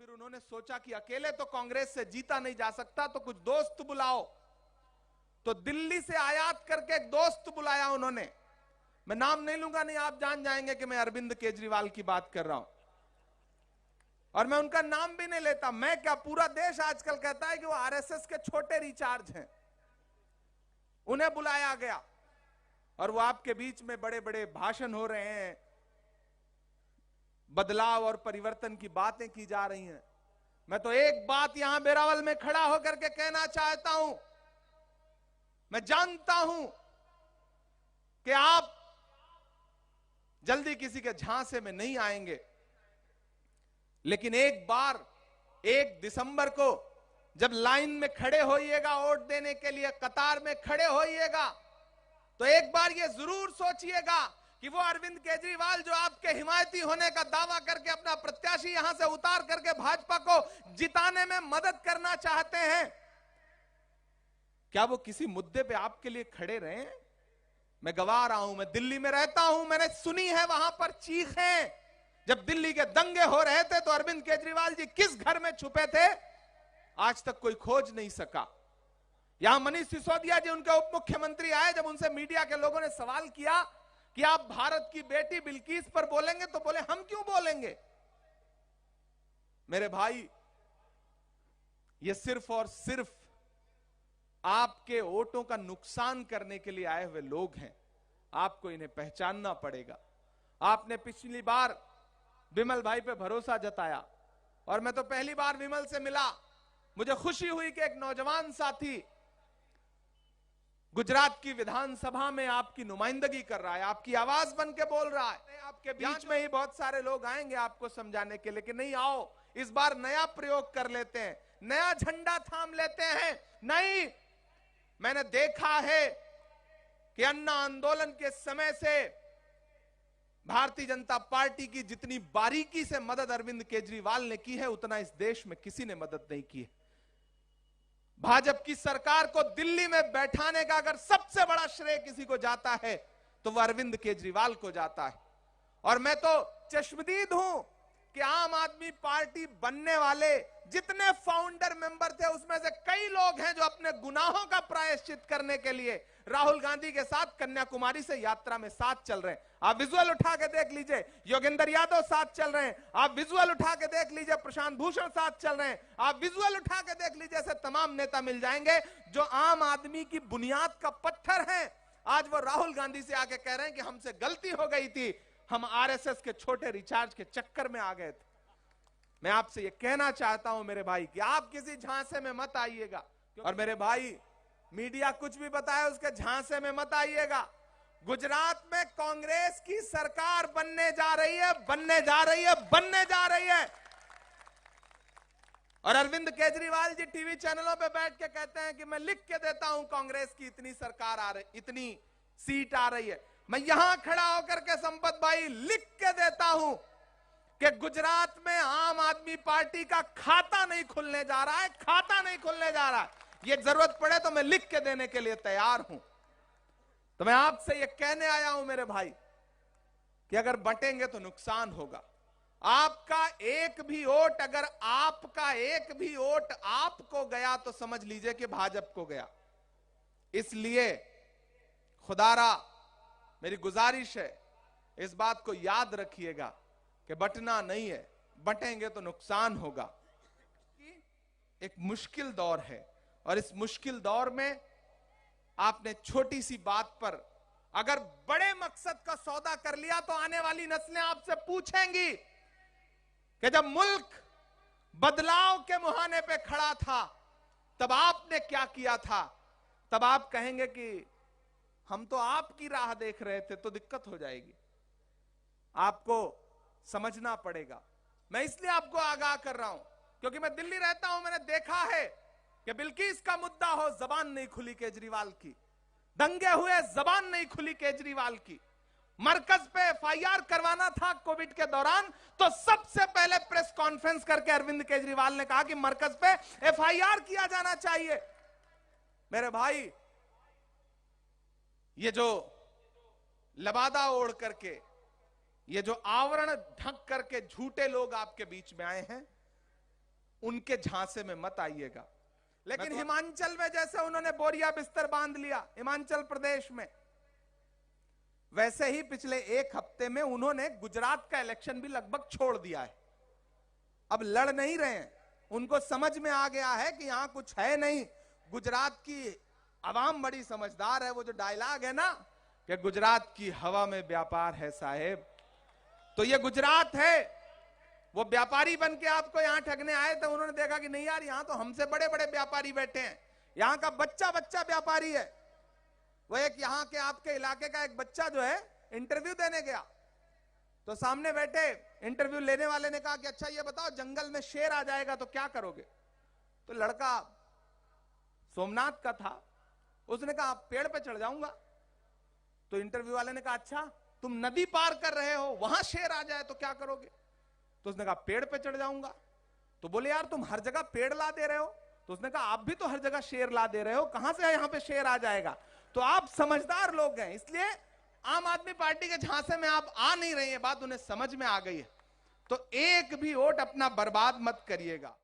फिर उन्होंने सोचा कि अकेले तो कांग्रेस से जीता नहीं जा सकता, तो कुछ दोस्त बुलाओ। तो दिल्ली से आयात करके एक दोस्त बुलाया उन्होंने, मैं नाम नहीं लूंगा, नहीं आप जान जाएंगे कि मैं अरविंद केजरीवाल की बात कर रहा हूं, और मैं उनका नाम भी नहीं लेता। मैं क्या, पूरा देश आजकल कहता है कि वो आरएसएस के छोटे रिचार्ज हैं। उन्हें बुलाया गया और वो आपके बीच में बड़े बड़े भाषण हो रहे हैं, बदलाव और परिवर्तन की बातें की जा रही हैं। मैं तो एक बात यहां बेरावल में खड़ा होकर के कहना चाहता हूं, मैं जानता हूं कि आप जल्दी किसी के झांसे में नहीं आएंगे, लेकिन एक बार 1 दिसंबर को जब लाइन में खड़े होइएगा, वोट देने के लिए कतार में खड़े होइएगा, तो एक बार ये जरूर सोचिएगा कि वो अरविंद केजरीवाल जो आपके हिमायती होने का दावा करके अपना प्रत्याशी यहां से उतार करके भाजपा को जिताने में मदद करना चाहते हैं, क्या वो किसी मुद्दे पे आपके लिए खड़े रहे? मैं गवा रहा हूं, मैं दिल्ली में रहता हूं, मैंने सुनी है वहां पर चीखें। जब दिल्ली के दंगे हो रहे थे तो अरविंद केजरीवाल जी किस घर में छुपे थे, आज तक कोई खोज नहीं सका। यहां मनीष सिसोदिया जी, उनके उप मुख्यमंत्री आए, जब उनसे मीडिया के लोगों ने सवाल किया कि आप भारत की बेटी बिल्किस पर बोलेंगे, तो बोले हम क्यों बोलेंगे। मेरे भाई, ये सिर्फ और सिर्फ आपके वोटों का नुकसान करने के लिए आए हुए लोग हैं। आपको इन्हें पहचानना पड़ेगा। आपने पिछली बार विमल भाई पे भरोसा जताया, और मैं तो पहली बार विमल से मिला, मुझे खुशी हुई कि एक नौजवान साथी गुजरात की विधानसभा में आपकी नुमाइंदगी कर रहा है, आपकी आवाज बन के बोल रहा है। आपके बीच में ही बहुत सारे लोग आएंगे आपको समझाने के लिए कि नहीं, आओ इस बार नया प्रयोग कर लेते हैं, नया झंडा थाम लेते हैं। नहीं, मैंने देखा है कि अन्ना आंदोलन के समय से भारतीय जनता पार्टी की जितनी बारीकी से मदद अरविंद केजरीवाल ने की है, उतना इस देश में किसी ने मदद नहीं की है। भाजपा की सरकार को दिल्ली में बैठाने का अगर सबसे बड़ा श्रेय किसी को जाता है तो वह अरविंद केजरीवाल को जाता है। और मैं तो चश्मदीद हूं कि आम आदमी पार्टी बनने वाले जितने फाउंडर मेंबर थे, उसमें से कई लोग हैं जो अपने गुनाहों का प्रायश्चित करने के लिए राहुल गांधी के साथ कन्याकुमारी से यात्रा में साथ चल रहे हैं। आप विजुअल उठा के देख लीजिए, योगेंद्र यादव साथ चल रहे हैं। आप विजुअल उठा के देख लीजिए, प्रशांत भूषण साथ चल रहे हैं। आप विजुअल उठा के देख लीजिए, ऐसे तमाम नेता मिल जाएंगे जो आम आदमी की बुनियाद का पत्थर है। आज वो राहुल गांधी से आके कह रहे हैं कि हमसे गलती हो गई थी, हम आरएसएस के छोटे रिचार्ज के चक्कर में आ गए थे। मैं आपसे ये कहना चाहता हूं मेरे भाई कि आप किसी झांसे में मत आइएगा। और मेरे भाई, मीडिया कुछ भी बताए उसके झांसे में मत आइएगा। गुजरात में कांग्रेस की सरकार बनने जा रही है, बनने जा रही है, बनने जा रही है। और अरविंद केजरीवाल जी टीवी चैनलों पे बैठ के कहते हैं कि मैं लिख के देता हूं कांग्रेस की इतनी सरकार आ रही, इतनी सीट आ रही है। मैं यहां खड़ा होकर के संपत भाई लिख के देता हूं कि गुजरात में आम आदमी पार्टी का खाता नहीं खुलने जा रहा है, खाता नहीं खुलने जा रहा है। ये जरूरत पड़े तो मैं लिख के देने के लिए तैयार हूं। तो मैं आपसे ये कहने आया हूं मेरे भाई कि अगर बंटेंगे तो नुकसान होगा। आपका एक भी वोट, अगर आपका एक भी वोट आपको गया तो समझ लीजिए कि भाजपा को गया। इसलिए खुदारा मेरी गुजारिश है, इस बात को याद रखिएगा कि बंटना नहीं है, बंटेंगे तो नुकसान होगा। एक मुश्किल दौर है, और इस मुश्किल दौर में आपने छोटी सी बात पर अगर बड़े मकसद का सौदा कर लिया तो आने वाली नस्लें आपसे पूछेंगी कि जब मुल्क बदलाव के मुहाने पे खड़ा था तब आपने क्या किया था। तब आप कहेंगे कि हम तो आपकी राह देख रहे थे, तो दिक्कत हो जाएगी। आपको समझना पड़ेगा। मैं इसलिए आपको आगाह कर रहा हूं क्योंकि मैं दिल्ली रहता हूं, मैंने देखा है कि बिल्किस का मुद्दा हो, जबान नहीं खुली केजरीवाल की। दंगे हुए, जबान नहीं खुली केजरीवाल की। मरकज पे एफआईआर करवाना था कोविड के दौरान, तो सबसे पहले प्रेस कॉन्फ्रेंस करके अरविंद केजरीवाल ने कहा कि मरकज पे एफआईआर किया जाना चाहिए। मेरे भाई, ये जो लबादा ओढ़ करके, ये जो आवरण ढक करके झूठे लोग आपके बीच में आए हैं, उनके झांसे में मत आइएगा। लेकिन हिमाचल में जैसे उन्होंने बोरिया बिस्तर बांध लिया हिमाचल प्रदेश में, वैसे ही पिछले एक हफ्ते में उन्होंने गुजरात का इलेक्शन भी लगभग छोड़ दिया है। अब लड़ नहीं रहे हैं, उनको समझ में आ गया है कि यहां कुछ है नहीं। गुजरात की आवाम बड़ी समझदार है। वो जो डायलॉग है ना कि गुजरात की हवा में व्यापार है साहेब, तो ये गुजरात है। वो व्यापारी बन के आपको यहां ठगने आए थे, उन्होंने देखा कि नहीं यार, यहां तो हमसे बड़े बड़े व्यापारी बैठे हैं। यहां का बच्चा बच्चा व्यापारी है। वो एक यहां के आपके इलाके का एक बच्चा जो है इंटरव्यू देने गया, तो सामने बैठे इंटरव्यू लेने वाले ने कहा कि अच्छा ये बताओ, जंगल में शेर आ जाएगा तो क्या करोगे? तो लड़का सोमनाथ का था, उसने कहा पेड़ पे चढ़ जाऊंगा। तो इंटरव्यू वाले ने कहा अच्छा तुम नदी पार कर रहे हो, वहां शेर आ जाए तो क्या करोगे? तो उसने कहा पेड़ पे चढ़ जाऊंगा। तो बोले यार तुम हर जगह पेड़ ला दे रहे हो। तो उसने कहा आप भी तो हर जगह शेर ला दे रहे हो, कहां से यहां पे शेर आ जाएगा? तो आप समझदार लोग हैं, इसलिए आम आदमी पार्टी के झांसे में आप आ नहीं रही है, बात उन्हें समझ में आ गई है। तो एक भी वोट अपना बर्बाद मत करिएगा।